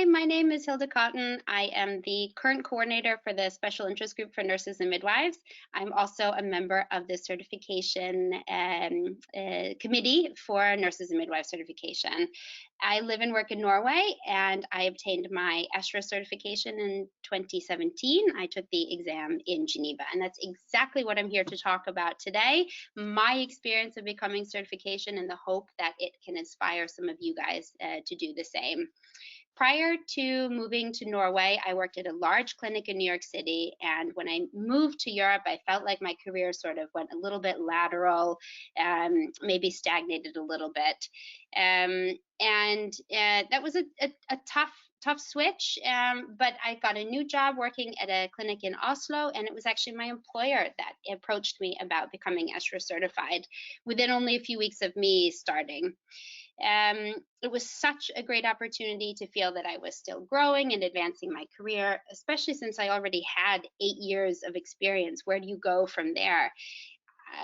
Hi, my name is Hilde Cotton. I am the current coordinator for the Special Interest Group for Nurses and Midwives. I'm also a member of the certification committee for Nurses and Midwives certification. I live and work in Norway, and I obtained my ESHRE certification in 2017. I took the exam in Geneva, and that's exactly what I'm here to talk about today, my experience of becoming certification and the hope that it can inspire some of you guys to do the same. Prior to moving to Norway, I worked at a large clinic in New York City, and when I moved to Europe, I felt like my career sort of went a little bit lateral, maybe stagnated a little bit. That was a tough switch, but I got a new job working at a clinic in Oslo, and it was actually my employer that approached me about becoming ESHRE certified within only a few weeks of me starting. It was such a great opportunity to feel that I was still growing and advancing my career, especially since I already had 8 years of experience. Where do you go from there?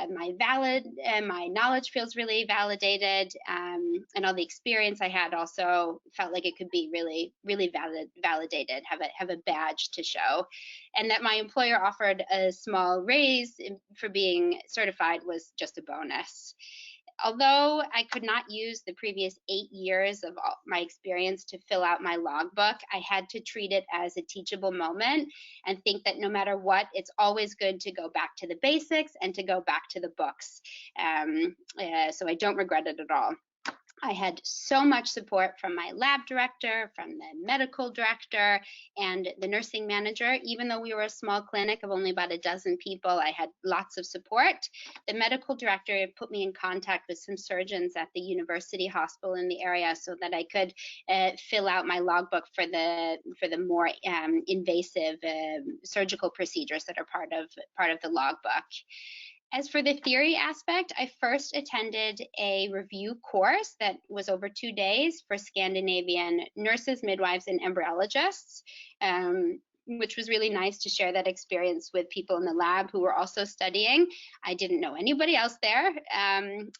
My knowledge feels really validated, and all the experience I had also felt like it could be really validated, have a badge to show. And that my employer offered a small raise for being certified was just a bonus. Although I could not use the previous 8 years of my experience to fill out my logbook, I had to treat it as a teachable moment and think that no matter what, it's always good to go back to the basics and to go back to the books. So I don't regret it at all. I had so much support from my lab director, from the medical director, and the nursing manager. Even though we were a small clinic of only about a dozen people, I had lots of support. The medical director put me in contact with some surgeons at the university hospital in the area so that I could fill out my logbook for the more invasive surgical procedures that are part of the logbook. As for the theory aspect, I first attended a review course that was over 2 days for Scandinavian nurses, midwives, and embryologists, which was really nice to share that experience with people in the lab who were also studying. I didn't know anybody else there.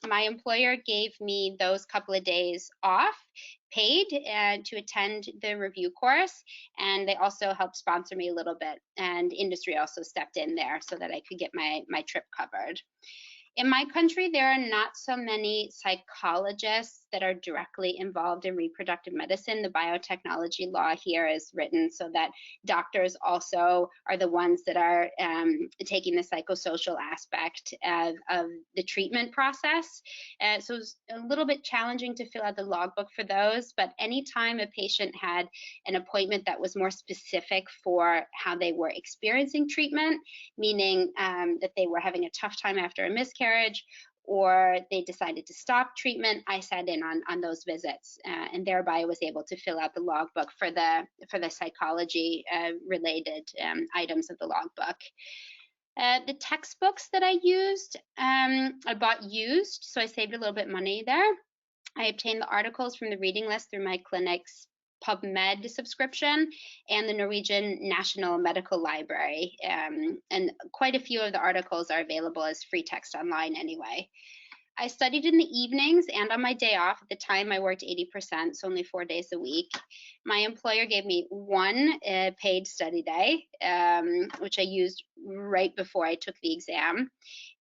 My employer gave me those couple of days off, paid to attend the review course, and they also helped sponsor me a little bit, and industry also stepped in there so that I could get my trip covered. In my country, there are not so many psychologists that are directly involved in reproductive medicine. The biotechnology law here is written so that doctors also are the ones that are taking the psychosocial aspect of the treatment process. So it's a little bit challenging to fill out the logbook for those, but anytime a patient had an appointment that was more specific for how they were experiencing treatment, meaning that they were having a tough time after a miscarriage, or they decided to stop treatment, I sat in on those visits, and thereby was able to fill out the logbook for the psychology related items of the logbook. The textbooks that I used, I bought used, so I saved a little bit of money there. I obtained the articles from the reading list through my clinic's PubMed subscription and the Norwegian National Medical Library. And quite a few of the articles are available as free text online anyway. I studied in the evenings and on my day off. At the time, I worked 80%, so only 4 days a week. My employer gave me one paid study day, which I used right before I took the exam.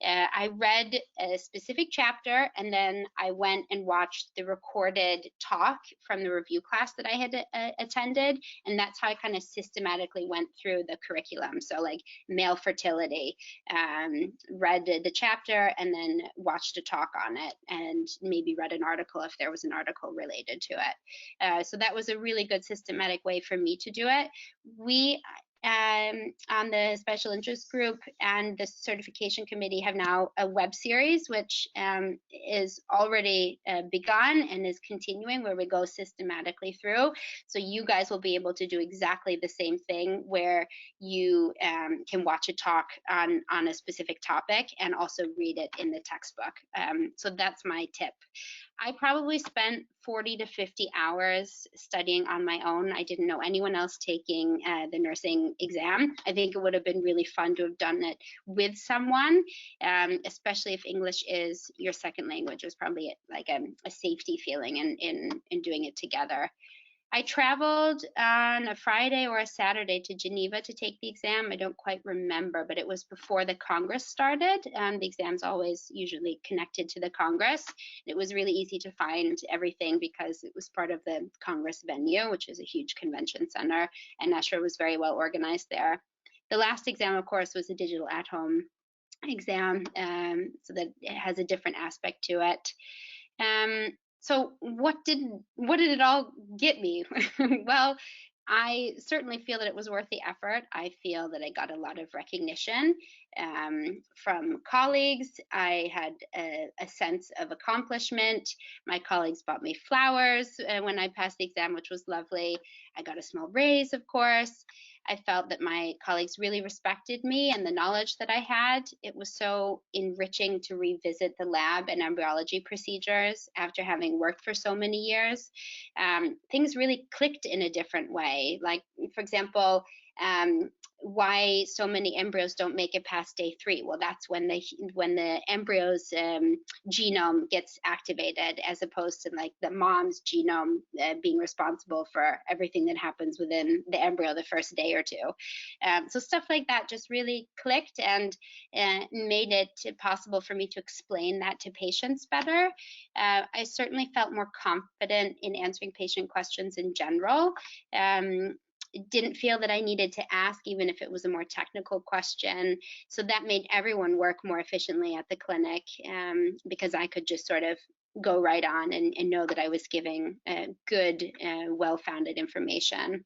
I read a specific chapter, and then I went and watched the recorded talk from the review class that I had attended, and that's how I kind of systematically went through the curriculum. So like male fertility, read the chapter and then watched a talk on it, and maybe read an article if there was an article related to it. So that was a really good systematic way for me to do it. We on the special interest group and the certification committee have now a web series which is already begun and is continuing, where we go systematically through. So you guys will be able to do exactly the same thing, where you can watch a talk on a specific topic and also read it in the textbook. So that's my tip. I probably spent 40 to 50 hours studying on my own. I didn't know anyone else taking the nursing exam. I think it would have been really fun to have done it with someone, especially if English is your second language. It was probably like a safety feeling in doing it together. I traveled on a Friday or a Saturday to Geneva to take the exam. I don't quite remember, but it was before the Congress started. The exam's always usually connected to the Congress. It was really easy to find everything because it was part of the Congress venue, which is a huge convention center, and ESHRE was very well organized there. The last exam, of course, was a digital at-home exam, so that it has a different aspect to it. So what did it all get me? Well, I certainly feel that it was worth the effort. I feel that I got a lot of recognition from colleagues. I had a sense of accomplishment. My colleagues bought me flowers when I passed the exam, which was lovely. I got a small raise, of course. I felt that my colleagues really respected me and the knowledge that I had. It was so enriching to revisit the lab and embryology procedures after having worked for so many years. Things really clicked in a different way. Like, for example, why so many embryos don't make it past day 3. Well, that's when the embryo's genome gets activated, as opposed to like the mom's genome being responsible for everything that happens within the embryo the first day or 2. So stuff like that just really clicked and made it possible for me to explain that to patients better. I certainly felt more confident in answering patient questions in general. Didn't feel that I needed to ask, even if it was a more technical question. So that made everyone work more efficiently at the clinic, because I could just sort of go right on and know that I was giving good, well-founded information.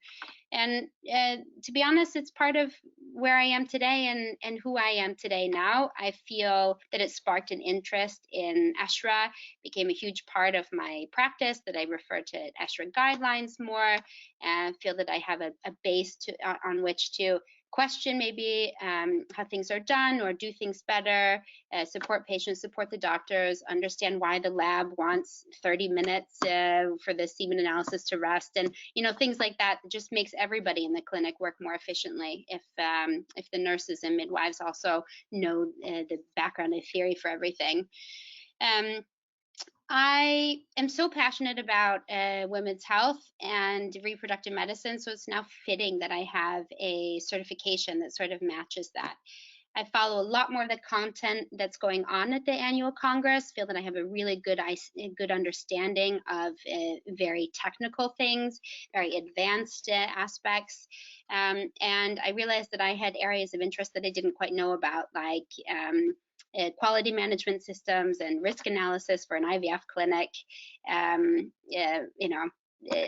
And to be honest, it's part of where I am today and who I am today now. I feel that it sparked an interest in ESHRE, became a huge part of my practice, that I refer to ESHRE guidelines more, and feel that I have a base on which to question maybe how things are done or do things better, support patients, support the doctors, understand why the lab wants 30 minutes for the semen analysis to rest, and things like that. Just makes everybody in the clinic work more efficiently if the nurses and midwives also know the background and theory for everything. I am so passionate about women's health and reproductive medicine, so it's now fitting that I have a certification that sort of matches that. I follow a lot more of the content that's going on at the annual Congress, feel that I have a really good understanding of very technical things, very advanced aspects. And I realized that I had areas of interest that I didn't quite know about, like quality management systems and risk analysis for an IVF clinic.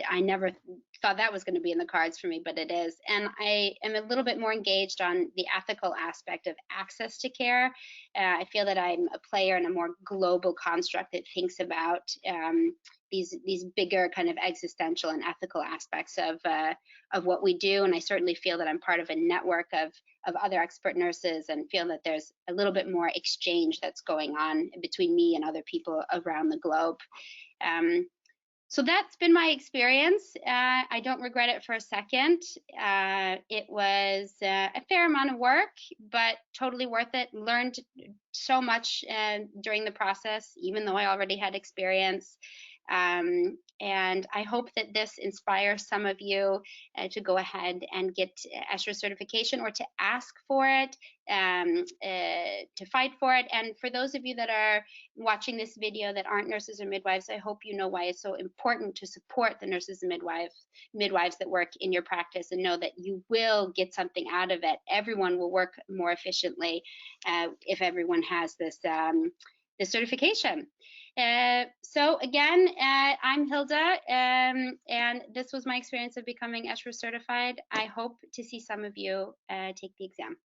I never thought that was going to be in the cards for me, but it is. And I am a little bit more engaged on the ethical aspect of access to care. I feel that I'm a player in a more global construct that thinks about these bigger kind of existential and ethical aspects of what we do. And I certainly feel that I'm part of a network of other expert nurses, and feel that there's a little bit more exchange that's going on between me and other people around the globe. So that's been my experience. I don't regret it for a second. It was a fair amount of work, but totally worth it. Learned so much during the process, even though I already had experience. And I hope that this inspires some of you to go ahead and get ESHRE certification, or to ask for it, to fight for it. And for those of you that are watching this video that aren't nurses or midwives, I hope you know why it's so important to support the nurses and midwives that work in your practice, and know that you will get something out of it. Everyone will work more efficiently if everyone has this certification. So again, I'm Hilde, and this was my experience of becoming ESHRE certified. I hope to see some of you take the exam.